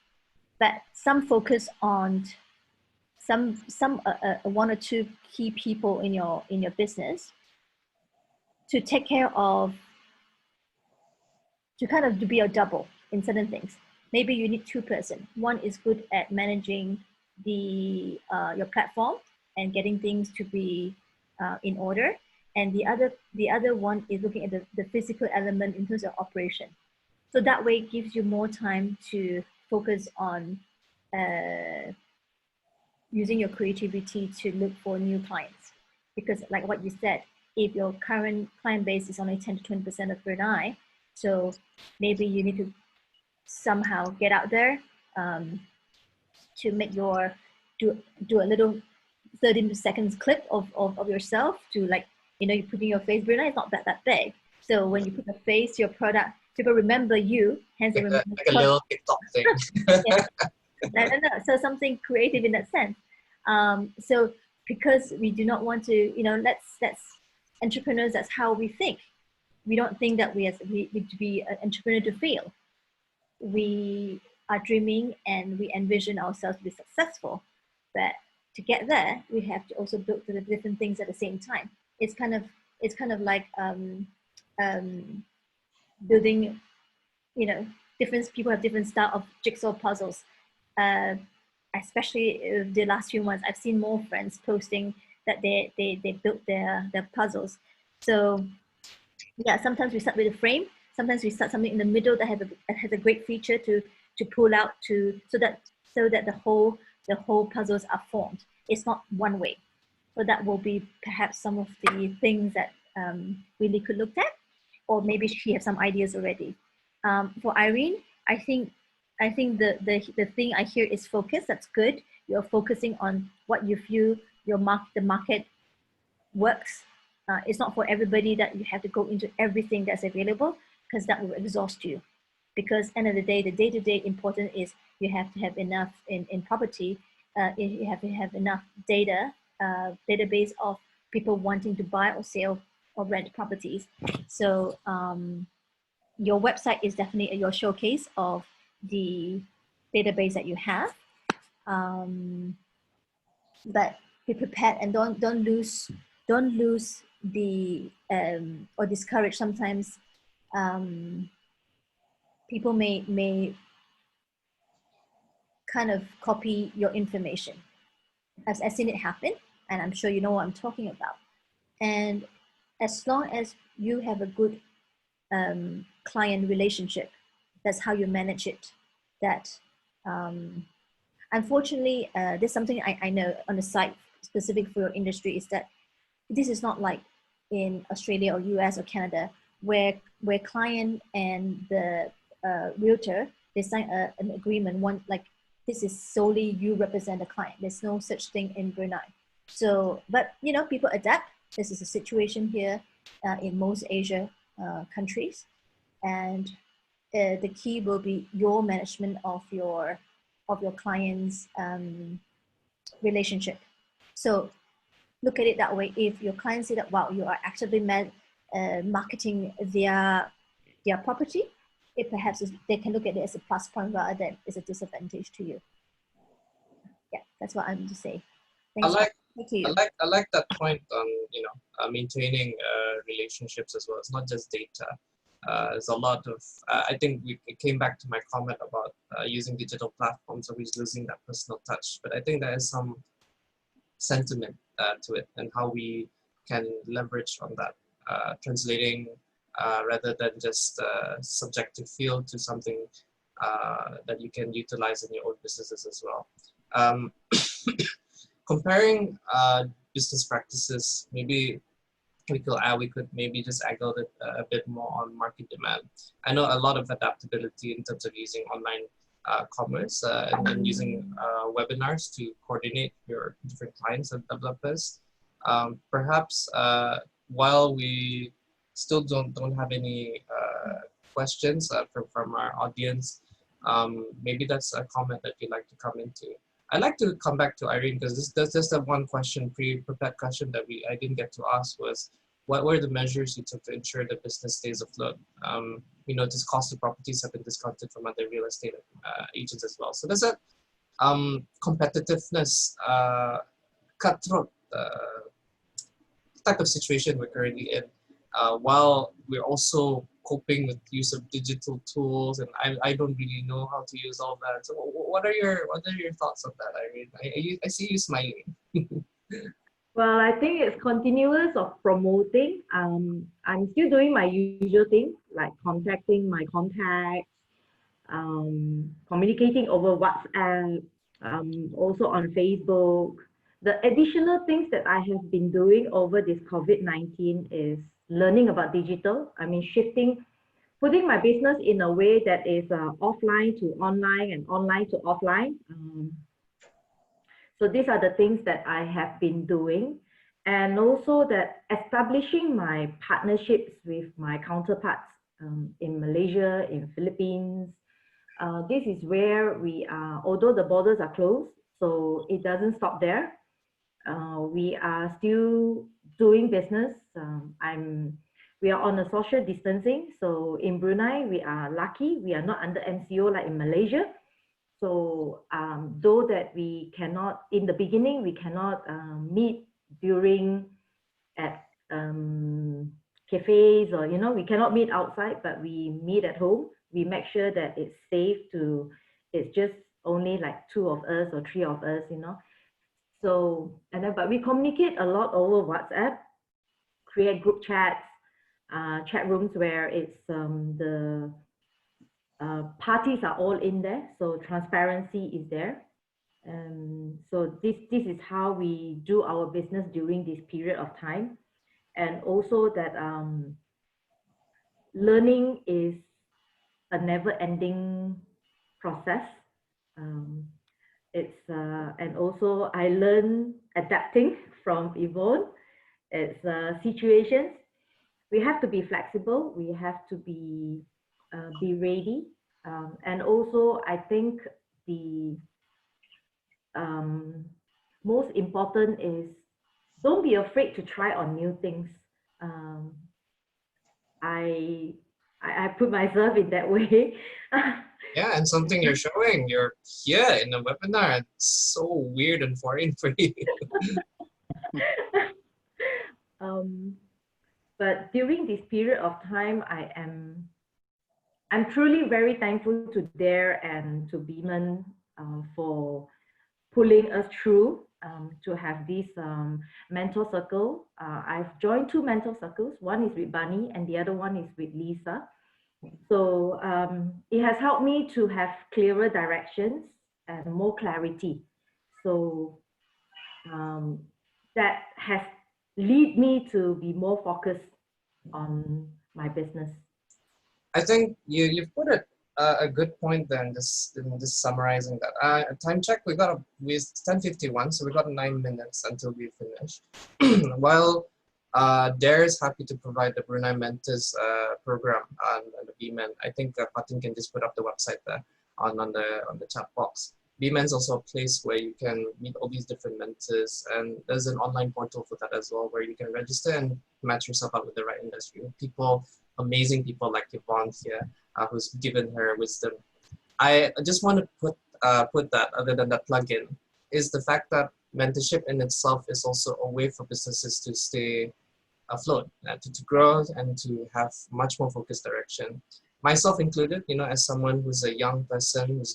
But some focus on some one or two key people in your business to take care of, to kind of be a double in certain things. Maybe you need two person. One is good at managing the your platform and getting things to be in order, and the other one is looking at the physical element in terms of operation. So that way it gives you more time to focus on using your creativity to look for new clients. Because like what you said, if your current client base is only 10 to 20% of Brunei, so maybe you need to somehow get out there to make your, do a little 30 seconds clip of yourself to, like, you know, you're putting your face. Brunei is not that big. So when you put the face, your product, people remember you, hence they remember like a little TikTok thing. yeah. No. So something creative in that sense. So because we do not want to, you know, let's entrepreneurs, that's how we think. We don't think that we to be an entrepreneur to fail. We are dreaming and we envision ourselves to be successful. But to get there, we have to also build the different things at the same time. It's kind of like building, you know, different people have different style of jigsaw puzzles. Especially the last few months, I've seen more friends posting that they built their puzzles. So yeah, sometimes we start with a frame. Sometimes we start something in the middle that has a great feature to pull out so that the whole puzzles are formed. It's not one way. So that will be perhaps some of the things that Willy could look at, or maybe she has some ideas already. For Irene, I think the thing I hear is focus. That's good. You're focusing on what you feel the market works. It's not for everybody that you have to go into everything that's available, because that will exhaust you. Because end of the day-to-day important is you have to have enough in property. You have to have enough data, database of people wanting to buy or sell or rent properties. So your website is definitely your showcase of the database that you have. But be prepared and don't lose the or discourage. Sometimes people may kind of copy your information. I've seen it happen, and I'm sure you know what I'm talking about. And as long as you have a good client relationship, that's how you manage it. That unfortunately, there's something I know on the site specific for your industry, is that this is not like in Australia or US or Canada, where client and the realtor, they sign an agreement, one like this is solely you represent the client. There's no such thing in Brunei. So, but you know, people adapt. This is a situation here in most Asia countries, and the key will be your management of your client's relationship. So look at it that way. If your client say that, wow, you are actively marketing their property, it perhaps they can look at it as a plus point rather than as a disadvantage to you. Yeah, that's what I'm to say. Thanks. I like that point on maintaining relationships as well. It's not just data. There's a lot of I think it came back to my comment about using digital platforms, always losing that personal touch. But I think there is some sentiment to it and how we can leverage on that, translating rather than just subjective feel to something that you can utilize in your own businesses as well. Comparing business practices, maybe we could maybe just angle it a bit more on market demand. I know a lot of adaptability in terms of using online commerce and using webinars to coordinate your different clients and developers. Perhaps while we still don't have any questions from our audience, maybe that's a comment that you'd like to come into. I'd like to come back to Irene because there's just that one question, pre-prepared question that I didn't get to ask was, what were the measures you took to ensure the business stays afloat? We noticed cost of properties have been discounted from other real estate agents as well. So there's a competitiveness, cutthroat type of situation we're currently in, while we're also coping with use of digital tools, and I don't really know how to use all that. So what are your thoughts on that, Irene? I see you smiling. Well, I think it's continuous of promoting. I'm still doing my usual thing, like contacting my contacts, communicating over WhatsApp, also on Facebook. The additional things that I have been doing over this COVID-19 is learning about digital. I mean, putting my business in a way that is offline to online and online to offline. So these are the things that I have been doing. And also that establishing my partnerships with my counterparts in Malaysia, in Philippines. This is where we are, although the borders are closed, so it doesn't stop there. We are still doing business. We are on a social distancing. So in Brunei, we are lucky. We are not under MCO like in Malaysia. So though that we cannot, in the beginning, we cannot meet at cafes or, we cannot meet outside, but we meet at home. We make sure that it's safe it's just only like 2 of us or 3 of us, So, but we communicate a lot over WhatsApp, create group chats, chat rooms where it's the parties are all in there, so transparency is there. So this is how we do our business during this period of time. And also that learning is a never-ending process. And also I learn adapting from Yvonne. It's situations. We have to be flexible. We have to be ready. And also I think the most important is don't be afraid to try on new things. I put myself in that way. Yeah, and something you're showing, you're here in a webinar. It's so weird and foreign for you. But during this period of time, I'm truly very thankful to Dare and to Beeman for pulling us through to have this mentor circle. I've joined 2 mentor circles. One is with Bunny and the other one is with Lisa. So it has helped me to have clearer directions and more clarity. So that has led me to be more focused on my business. I think you've put a good point there in just summarizing that. Time check, we're 10:51, so we got 9 minutes until we finish. While Dare is happy to provide the Brunei Mentors program on the BMEN. I think Fatin can just put up the website there on the chat box. BMEN is also a place where you can meet all these different mentors, and there's an online portal for that as well, where you can register and match yourself up with the right industry. Amazing people like Yvonne here, who's given her wisdom. I just want to put that, other than that plug-in, is the fact that mentorship in itself is also a way for businesses to stay afloat, to grow and to have much more focused direction. Myself included, as someone who's a young person who's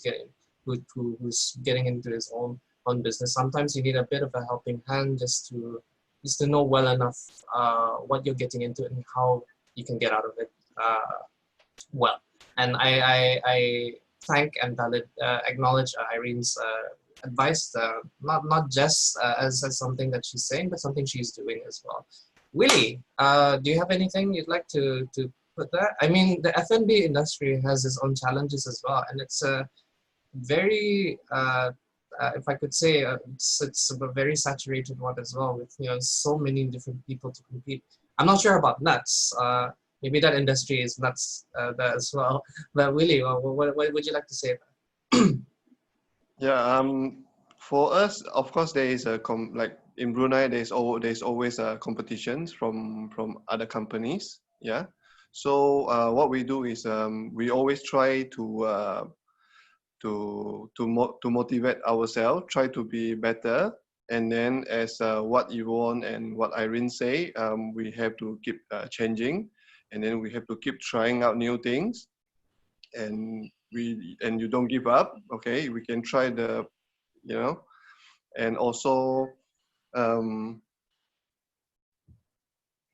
getting into his own business, sometimes you need a bit of a helping hand just to know well enough what you're getting into and how you can get out of it well. And I thank and acknowledge Irene's advice, not just as something that she's saying, but something she's doing as well. Willie, do you have anything you'd like to put there? I mean, the F&B industry has its own challenges as well, and it's a very, if I could say, it's a very saturated one as well, with so many different people to compete. I'm not sure about nuts. Maybe that industry is nuts there as well. But Willie, what would you like to say? Yeah, for us, of course, there is like in Brunei, there's always competitions from other companies. Yeah, so what we do is we always try to motivate ourselves, try to be better, and then as what Yvonne and what Irene say, we have to keep changing, and then we have to keep trying out new things, and you don't give up. Okay, we can try and also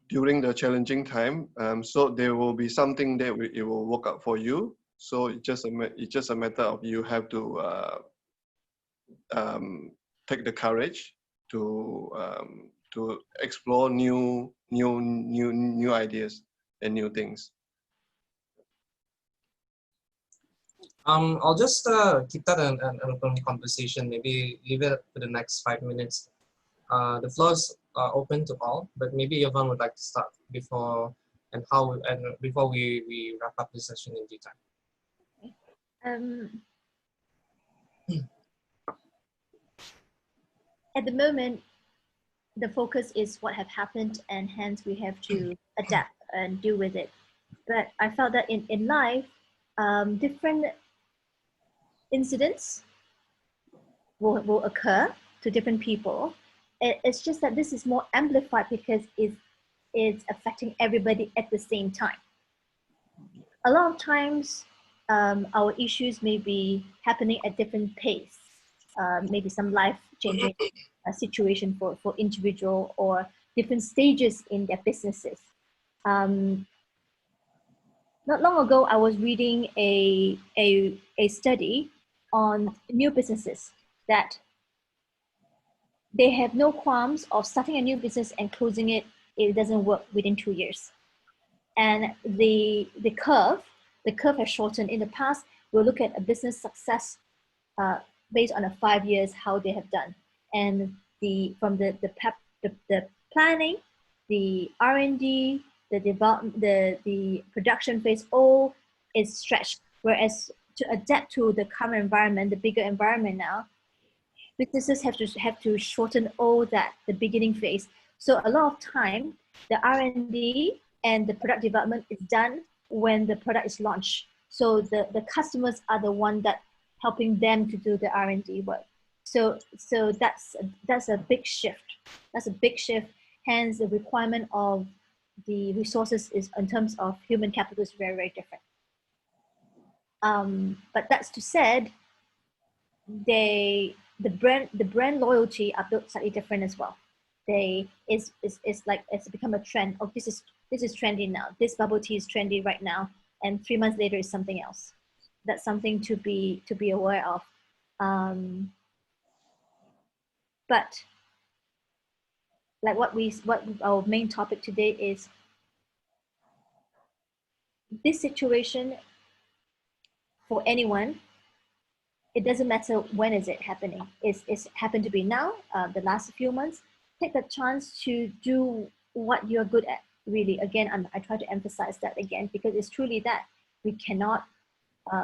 during the challenging time, so there will be something that it will work out for you. So it's just a matter of you have to take the courage to explore new ideas and new things. I'll just keep that an open conversation. Maybe leave it for the next 5 minutes. The floor is open to all, but maybe Yvonne would like to start before we wrap up this session in due time. At the moment, the focus is what have happened, and hence we have to adapt and deal with it. But I felt that in life, different incidents will occur to different people. It's just that this is more amplified because it's affecting everybody at the same time. A lot of times, our issues may be happening at different pace. Maybe some life-changing situation for individual or different stages in their businesses. Not long ago, I was reading a study on new businesses that they have no qualms of starting a new business and closing it. It doesn't work within 2 years. And the curve has shortened. In the past, we'll look at a business success based on 5 years, how they have done. And from the planning, the R&D, the development, the production phase, all is stretched. Whereas to adapt to the current environment, the bigger environment now, businesses have to shorten all that, the beginning phase. So a lot of time, the R&D and the product development is done when the product is launched. So the customers are the one that helping them to do the R&D work. So that's a big shift. That's a big shift. Hence, the requirement of the resources is in terms of human capital is very, very different. But that's to said, the brand loyalty are built slightly different as well. It's become a trend. Oh, this is trendy now. This bubble tea is trendy right now, and 3 months later is something else. That's something to be aware of. But like what our main topic today is, this situation for anyone, it doesn't matter when is it happening. It's happened to be now, the last few months. Take the chance to do what you're good at, really. Again, I try to emphasize that again, because it's truly that. We cannot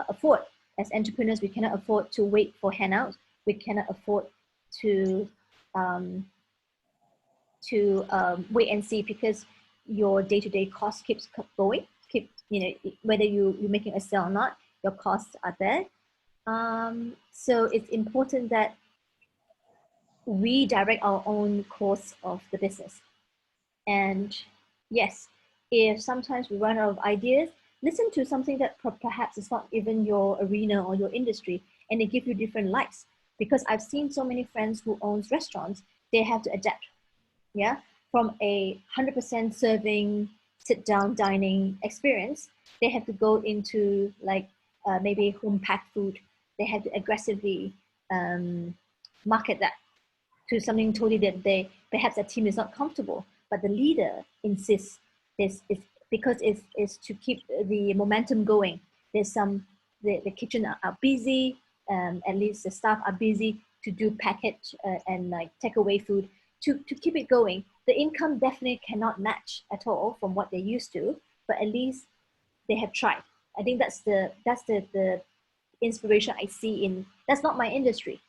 afford, as entrepreneurs, we cannot afford to wait for handouts. We cannot afford to wait and see, because your day-to-day cost keeps going, whether you're making a sale or not, your costs are there. So it's important that we direct our own course of the business. And yes, if sometimes we run out of ideas, listen to something that perhaps is not even your arena or your industry, and they give you different lights. Because I've seen so many friends who owns restaurants, they have to adapt, yeah, from a 100% serving, sit down dining experience, they have to go into like maybe home packed food. They have to aggressively market that to something totally that perhaps a team is not comfortable, but the leader insists this is because it's to keep the momentum going. There's the kitchen are busy, at least the staff are busy to do package and like takeaway food to keep it going. The income definitely cannot match at all from what they used to, but at least they have tried. I think that's the inspiration I see in, that's not my industry,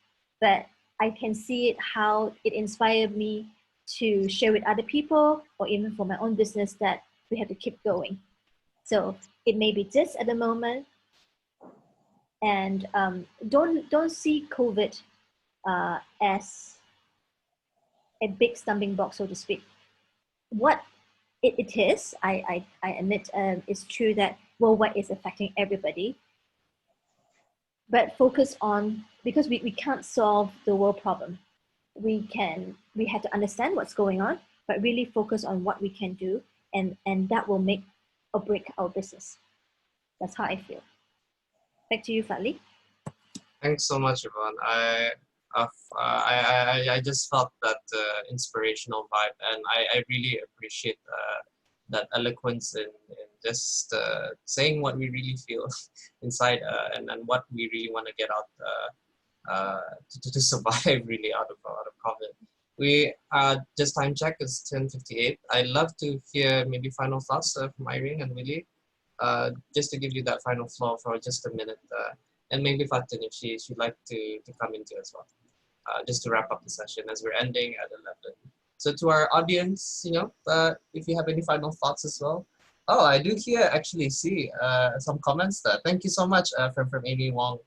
but I can see it how it inspired me to share with other people, or even for my own business, that we have to keep going. So it may be this at the moment, and don't see COVID as a big stumbling block, so to speak. What it is, I admit, it's true that worldwide is affecting everybody, but focus on, because we can't solve the world problem. We have to understand what's going on, but really focus on what we can do, and that will make or break our business. That's how I feel. Back to you, Waliy. Thanks so much, Yvonne. I just felt that inspirational vibe, and I really appreciate that eloquence in just saying what we really feel inside, and what we really want to get out to survive really out of COVID. We just time check is 10:58. I'd love to hear maybe final thoughts from Irene and Waliy, just to give you that final floor for just a minute, and maybe Fatin if she'd like to come into as well, just to wrap up the session as we're ending at 11. So to our audience, if you have any final thoughts as well. Oh, I do actually see some comments there. Thank you so much from Amy Wong.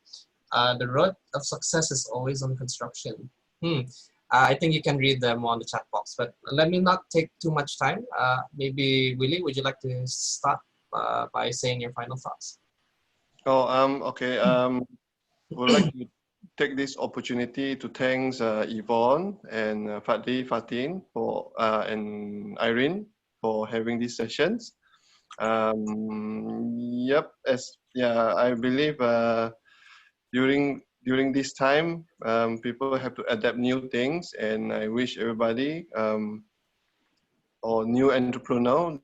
The road of success is always on construction. I think you can read them on the chat box, but let me not take too much time. Maybe Waliy, would you like to start by saying your final thoughts? Okay. Would like to take this opportunity to thank Yvonne and Fatin for and Irene for having these sessions. Yep. I believe during this time, people have to adapt new things, and I wish everybody or new entrepreneur,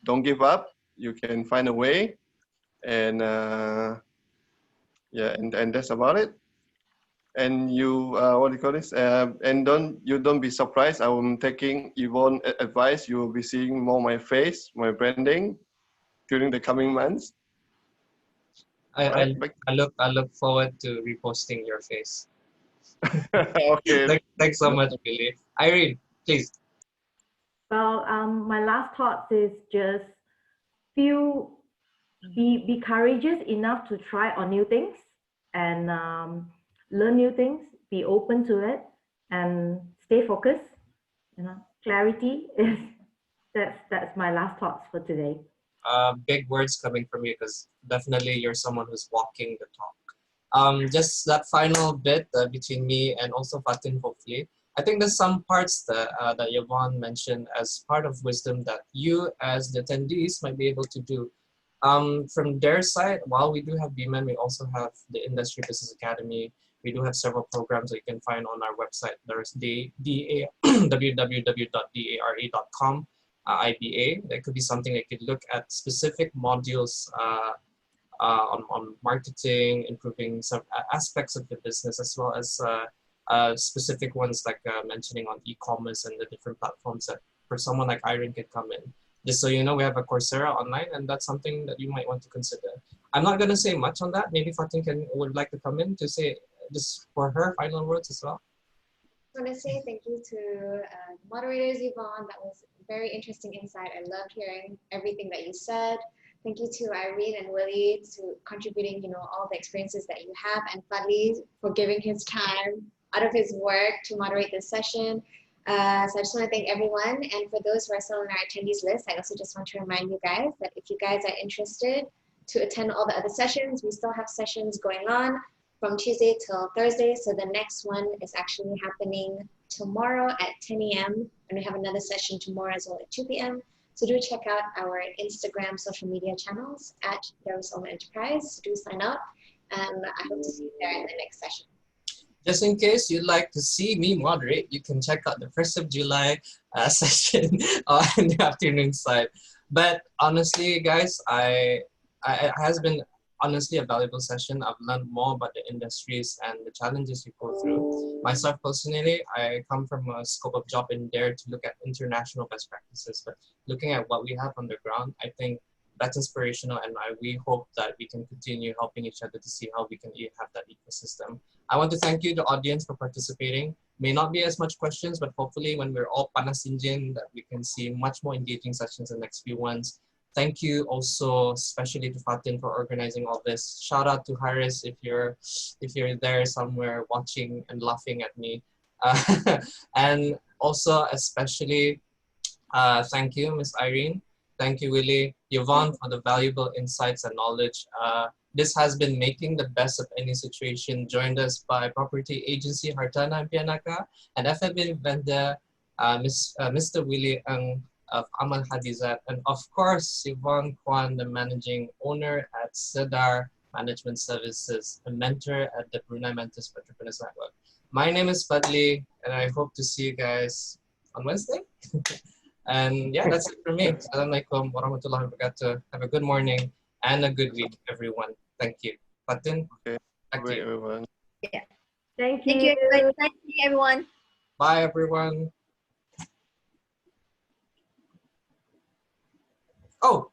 don't give up. You can find a way, and and that's about it. And you what do you call this? And don't be surprised. I'm taking Yvonne's advice. You will be seeing more my face, my branding during the coming months. I look forward to reposting your face. Okay. Thanks so much, Waliy. Irene, please. Well, my last thought is just be courageous enough to try on new things, and learn new things, be open to it, and stay focused. Clarity is that's my last thoughts for today. Big words coming from you, because definitely you're someone who's walking the talk. Just that final bit between me and also Fatin, hopefully. I think there's some parts that Yvonne mentioned as part of wisdom that you as the attendees might be able to do. From their side, while we do have BMAN, we also have the Industry Business Academy. We do have several programs that you can find on our website. There's www.dare.com, IBA. That could be something that could look at specific modules on marketing, improving some aspects of the business, as well as specific ones like mentioning on e-commerce and the different platforms that for someone like Irene could come in. Just so you know, we have a Coursera online, and that's something that you might want to consider. I'm not going to say much on that. Maybe Fatin would like to come in to say just for her final words as well. I want to say thank you to moderators, Yvonne. That was very interesting insight. I loved hearing everything that you said. Thank you to Irene and Willie to contributing, all the experiences that you have, and Fadli for giving his time out of his work to moderate this session. So I just want to thank everyone. And for those who are still on our attendees list, I also just want to remind you guys that if you guys are interested to attend all the other sessions, we still have sessions going on from Tuesday till Thursday. So the next one is actually happening tomorrow at 10 a.m. and we have another session tomorrow as well at 2 p.m. So do check out our Instagram social media channels at Darussalam Enterprise. Do sign up, and I hope to see you there in the next session. Just in case you'd like to see me moderate, you can check out the 1st of July session on the afternoon side. But honestly, guys, it has been honestly a valuable session. I've learned more about the industries and the challenges you go through. Myself personally, I come from a scope of job in there to look at international best practices, but looking at what we have on the ground, I think that's inspirational, and we hope that we can continue helping each other to see how we can have that ecosystem. I want to thank you, the audience, for participating. May not be as much questions, but hopefully when we're all panas injin, that we can see much more engaging sessions in the next few ones. Thank you also, especially to Fatin for organizing all this. Shout out to Haris if you're there somewhere watching and laughing at me. And also especially thank you, Miss Irene. Thank you, Willie. Yvonne, for the valuable insights and knowledge. This has been Making the Best of Any Situation, joined us by property agency Hartanah Impianika and F&B vendor Mr. Waliy Ng of Amal Hadizat, and of course, Yvonne Kwan, the managing owner at Sedar Management Services, a mentor at the Brunei Mentors for Entrepreneurs Network. My name is Fadli, and I hope to see you guys on Wednesday. And yeah, that's it for me. Assalamualaikum warahmatullahi wabarakatuh. Have a good morning and a good week, everyone. Thank you. Fatin, Okay. back to you. Everyone. Yeah. Thank you. Thank you, everybody. Thank you, everyone. Bye, everyone. Oh,